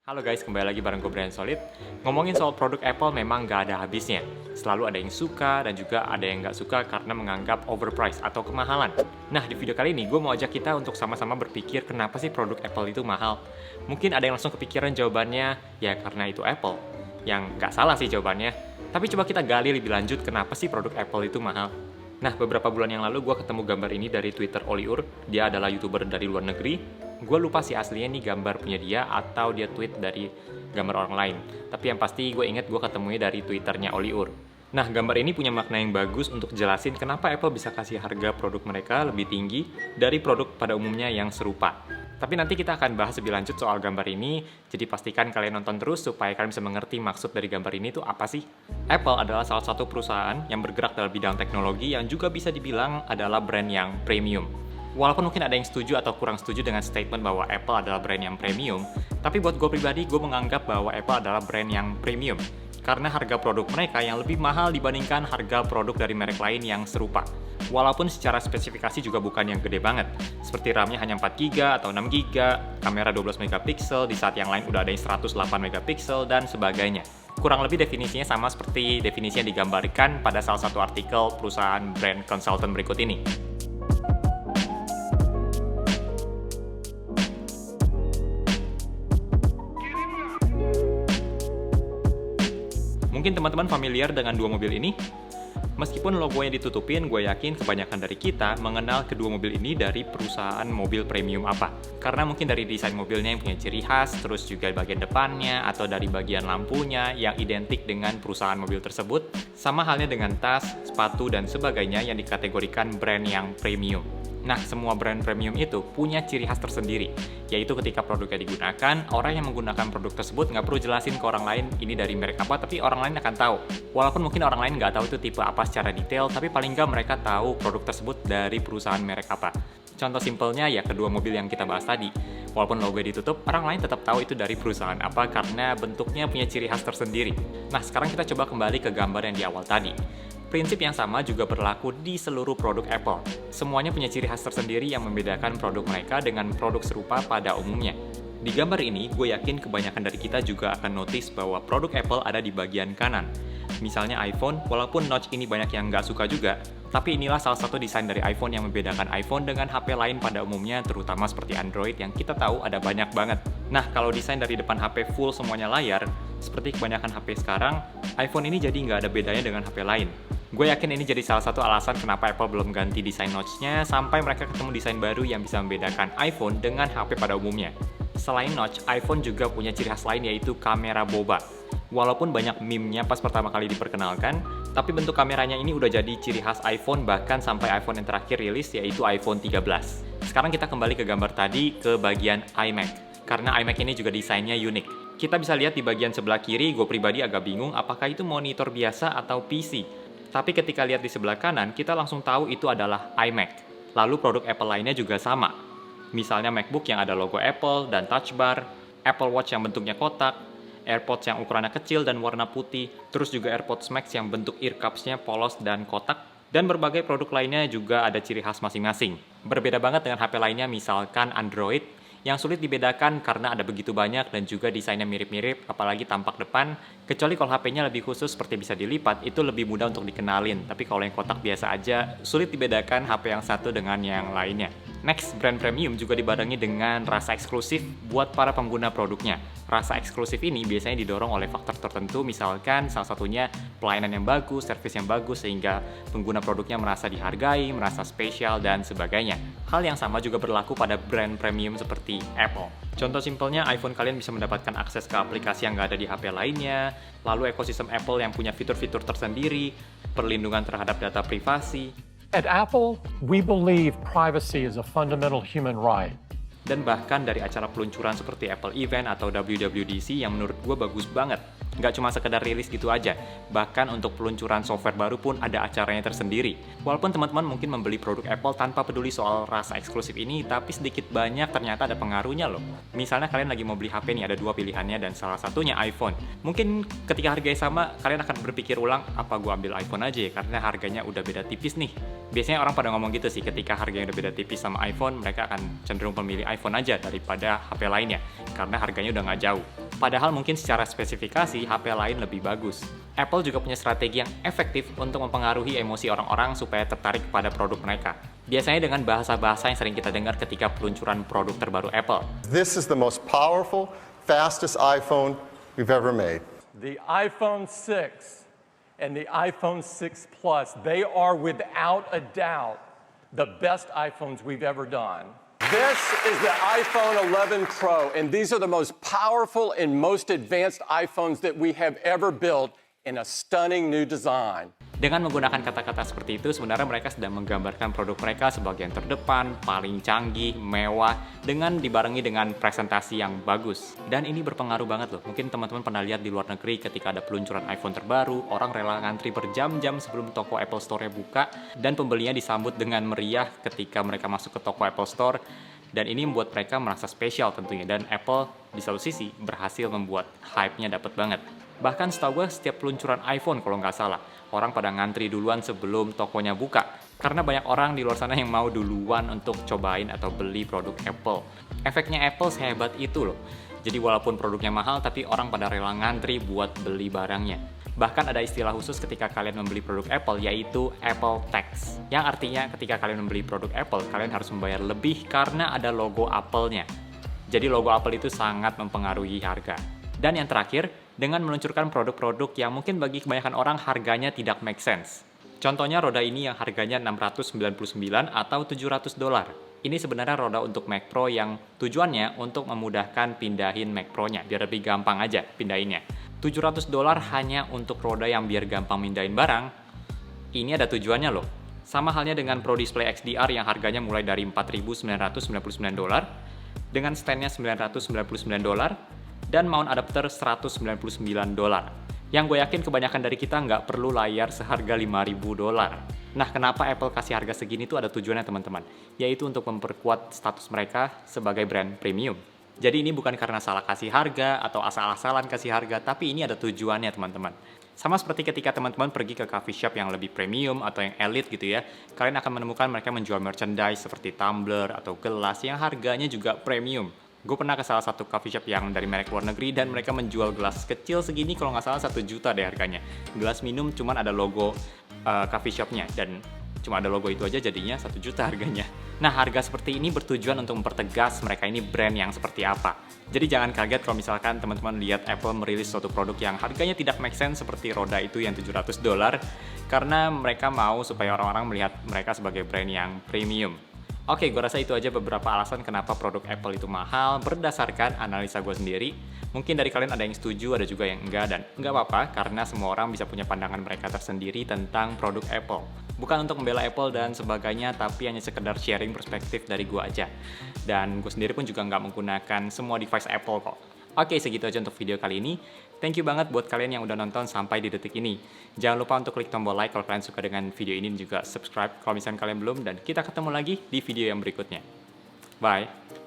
Halo guys, kembali lagi bareng gue Brian Solid. Ngomongin soal produk Apple memang nggak ada habisnya. Selalu ada yang suka dan juga ada yang nggak suka karena menganggap overpriced atau kemahalan. Nah, di video kali ini gue mau ajak kita untuk sama-sama berpikir kenapa sih produk Apple itu mahal. Mungkin ada yang langsung kepikiran jawabannya, ya karena itu Apple. Yang nggak salah sih jawabannya. Tapi coba kita gali lebih lanjut kenapa sih produk Apple itu mahal. Nah, beberapa bulan yang lalu gue ketemu gambar ini dari Twitter Oliur. Dia adalah YouTuber dari luar negeri. Gue lupa sih aslinya nih gambar punya dia atau dia tweet dari gambar orang lain. Tapi yang pasti gue inget gue ketemunya dari Twitternya Oliur. Nah, gambar ini punya makna yang bagus untuk jelasin kenapa Apple bisa kasih harga produk mereka lebih tinggi dari produk pada umumnya yang serupa. Tapi nanti kita akan bahas lebih lanjut soal gambar ini, jadi pastikan kalian nonton terus supaya kalian bisa mengerti maksud dari gambar ini itu apa sih. Apple adalah salah satu perusahaan yang bergerak dalam bidang teknologi yang juga bisa dibilang adalah brand yang premium. Walaupun mungkin ada yang setuju atau kurang setuju dengan statement bahwa Apple adalah brand yang premium, tapi buat gue pribadi, gue menganggap bahwa Apple adalah brand yang premium. Karena harga produk mereka yang lebih mahal dibandingkan harga produk dari merek lain yang serupa. Walaupun secara spesifikasi juga bukan yang gede banget, seperti RAM-nya hanya 4GB atau 6GB, kamera 12MP, di saat yang lain udah ada yang 108MP, dan sebagainya. Kurang lebih definisinya sama seperti definisi yang digambarkan pada salah satu artikel perusahaan brand consultant berikut ini. Mungkin teman-teman familiar dengan dua mobil ini? Meskipun logonya ditutupin, gue yakin kebanyakan dari kita mengenal kedua mobil ini dari perusahaan mobil premium apa. Karena mungkin dari desain mobilnya yang punya ciri khas, terus juga bagian depannya, atau dari bagian lampunya yang identik dengan perusahaan mobil tersebut, sama halnya dengan tas, sepatu, dan sebagainya yang dikategorikan brand yang premium. Nah, semua brand premium itu punya ciri khas tersendiri, yaitu ketika produknya digunakan, orang yang menggunakan produk tersebut nggak perlu jelasin ke orang lain ini dari merek apa, tapi orang lain akan tahu. Walaupun mungkin orang lain nggak tahu itu tipe apa secara detail, tapi paling nggak mereka tahu produk tersebut dari perusahaan merek apa. Contoh simpelnya ya kedua mobil yang kita bahas tadi. Walaupun logo ditutup, orang lain tetap tahu itu dari perusahaan apa karena bentuknya punya ciri khas tersendiri. Nah, sekarang kita coba kembali ke gambar yang di awal tadi. Prinsip yang sama juga berlaku di seluruh produk Apple. Semuanya punya ciri khas tersendiri yang membedakan produk mereka dengan produk serupa pada umumnya. Di gambar ini, gue yakin kebanyakan dari kita juga akan notice bahwa produk Apple ada di bagian kanan. Misalnya iPhone, walaupun notch ini banyak yang nggak suka juga, tapi inilah salah satu desain dari iPhone yang membedakan iPhone dengan HP lain pada umumnya, terutama seperti Android yang kita tahu ada banyak banget. Nah, kalau desain dari depan HP full semuanya layar, seperti kebanyakan HP sekarang, iPhone ini jadi nggak ada bedanya dengan HP lain. Gue yakin ini jadi salah satu alasan kenapa Apple belum ganti desain notch-nya sampai mereka ketemu desain baru yang bisa membedakan iPhone dengan HP pada umumnya. Selain notch, iPhone juga punya ciri khas lain yaitu kamera boba. Walaupun banyak meme-nya pas pertama kali diperkenalkan, tapi bentuk kameranya ini udah jadi ciri khas iPhone bahkan sampai iPhone yang terakhir rilis yaitu iPhone 13. Sekarang kita kembali ke gambar tadi ke bagian iMac. Karena iMac ini juga desainnya unik. Kita bisa lihat di bagian sebelah kiri, gue pribadi agak bingung apakah itu monitor biasa atau PC. Tapi ketika lihat di sebelah kanan, kita langsung tahu itu adalah iMac. Lalu produk Apple lainnya juga sama. Misalnya MacBook yang ada logo Apple dan Touch Bar, Apple Watch yang bentuknya kotak, AirPods yang ukurannya kecil dan warna putih, terus juga AirPods Max yang bentuk ear cups-nya polos dan kotak, dan berbagai produk lainnya juga ada ciri khas masing-masing. Berbeda banget dengan HP lainnya, misalkan Android, yang sulit dibedakan karena ada begitu banyak dan juga desainnya mirip-mirip, apalagi tampak depan. Kecuali kalau HP-nya lebih khusus seperti bisa dilipat, itu lebih mudah untuk dikenalin. Tapi kalau yang kotak biasa aja, sulit dibedakan HP yang satu dengan yang lainnya. Next, brand premium juga dibarengi dengan rasa eksklusif buat para pengguna produknya. Rasa eksklusif ini biasanya didorong oleh faktor tertentu, misalkan salah satunya pelayanan yang bagus, servis yang bagus, sehingga pengguna produknya merasa dihargai, merasa spesial, dan sebagainya. Hal yang sama juga berlaku pada brand premium seperti Apple. Contoh simpelnya, iPhone kalian bisa mendapatkan akses ke aplikasi yang nggak ada di HP lainnya, lalu ekosistem Apple yang punya fitur-fitur tersendiri, perlindungan terhadap data privasi. At Apple, we believe privacy is a fundamental human right. Dan bahkan dari acara peluncuran seperti Apple Event atau WWDC yang menurut gue bagus banget. Nggak cuma sekedar rilis gitu aja, bahkan untuk peluncuran software baru pun ada acaranya tersendiri. Walaupun teman-teman mungkin membeli produk Apple tanpa peduli soal rasa eksklusif ini, tapi sedikit banyak ternyata ada pengaruhnya loh. Misalnya kalian lagi mau beli HP nih, ada dua pilihannya dan salah satunya iPhone. Mungkin ketika harganya sama, kalian akan berpikir ulang, apa gue ambil iPhone aja ya, karena harganya udah beda tipis nih. Biasanya orang pada ngomong gitu sih, ketika harganya udah beda tipis sama iPhone, mereka akan cenderung memilih iPhone aja daripada HP lainnya, karena harganya udah nggak jauh. Padahal mungkin secara spesifikasi HP lain lebih bagus. Apple juga punya strategi yang efektif untuk mempengaruhi emosi orang-orang supaya tertarik pada produk mereka. Biasanya dengan bahasa-bahasa yang sering kita dengar ketika peluncuran produk terbaru Apple. This is the most powerful, fastest iPhone we've ever made. The iPhone 6 and the iPhone 6 Plus, they are without a doubt the best iPhones we've ever done. This is the iPhone 11 Pro, and these are the most powerful and most advanced iPhones that we have ever built in a stunning new design. Dengan menggunakan kata-kata seperti itu, sebenarnya mereka sedang menggambarkan produk mereka sebagai yang terdepan, paling canggih, mewah, dengan dibarengi dengan presentasi yang bagus. Dan ini berpengaruh banget loh. Mungkin teman-teman pernah lihat di luar negeri ketika ada peluncuran iPhone terbaru, orang rela ngantri berjam-jam sebelum toko Apple Store-nya buka, dan pembelinya disambut dengan meriah ketika mereka masuk ke toko Apple Store. Dan ini membuat mereka merasa spesial tentunya. Dan Apple di satu sisi berhasil membuat hype-nya dapat banget. Bahkan setahu gue setiap peluncuran iPhone kalau nggak salah, orang pada ngantri duluan sebelum tokonya buka. Karena banyak orang di luar sana yang mau duluan untuk cobain atau beli produk Apple. Efeknya Apple sehebat itu loh. Jadi walaupun produknya mahal, tapi orang pada rela ngantri buat beli barangnya. Bahkan ada istilah khusus ketika kalian membeli produk Apple, yaitu Apple Tax. Yang artinya ketika kalian membeli produk Apple, kalian harus membayar lebih karena ada logo Apple-nya. Jadi logo Apple itu sangat mempengaruhi harga. Dan yang terakhir, dengan meluncurkan produk-produk yang mungkin bagi kebanyakan orang harganya tidak make sense. Contohnya roda ini yang harganya $699 atau $700. Ini sebenarnya roda untuk Mac Pro yang tujuannya untuk memudahkan pindahin Mac Pro-nya, biar lebih gampang aja pindahinnya. $700 hanya untuk roda yang biar gampang pindahin barang, ini ada tujuannya loh. Sama halnya dengan Pro Display XDR yang harganya mulai dari $4.999, dengan stand-nya $999, dan mount adapter $199. Yang gue yakin kebanyakan dari kita nggak perlu layar seharga $5.000. Nah, kenapa Apple kasih harga segini tuh ada tujuannya teman-teman, yaitu untuk memperkuat status mereka sebagai brand premium. Jadi ini bukan karena salah kasih harga atau asal-asalan kasih harga, tapi ini ada tujuannya teman-teman. Sama seperti ketika teman-teman pergi ke coffee shop yang lebih premium atau yang elite gitu ya, kalian akan menemukan mereka menjual merchandise seperti tumbler atau gelas yang harganya juga premium. Gue pernah ke salah satu coffee shop yang dari merek luar negeri dan mereka menjual gelas kecil segini kalau nggak salah 1 juta deh harganya. Gelas minum cuman ada logo coffee shopnya dan cuma ada logo itu aja jadinya 1 juta harganya. Nah, harga seperti ini bertujuan untuk mempertegas mereka ini brand yang seperti apa. Jadi jangan kaget kalau misalkan teman-teman lihat Apple merilis suatu produk yang harganya tidak make sense seperti roda itu yang $700, karena mereka mau supaya orang-orang melihat mereka sebagai brand yang premium. Oke, gue rasa itu aja beberapa alasan kenapa produk Apple itu mahal berdasarkan analisa gue sendiri. Mungkin dari kalian ada yang setuju, ada juga yang enggak, dan enggak apa-apa karena semua orang bisa punya pandangan mereka tersendiri tentang produk Apple. Bukan untuk membela Apple dan sebagainya, tapi hanya sekedar sharing perspektif dari gue aja. Dan gue sendiri pun juga nggak menggunakan semua device Apple kok. Oke, segitu aja untuk video kali ini. Thank you banget buat kalian yang udah nonton sampai di detik ini. Jangan lupa untuk klik tombol like kalau kalian suka dengan video ini, dan juga subscribe kalau misalnya kalian belum. Dan kita ketemu lagi di video yang berikutnya. Bye!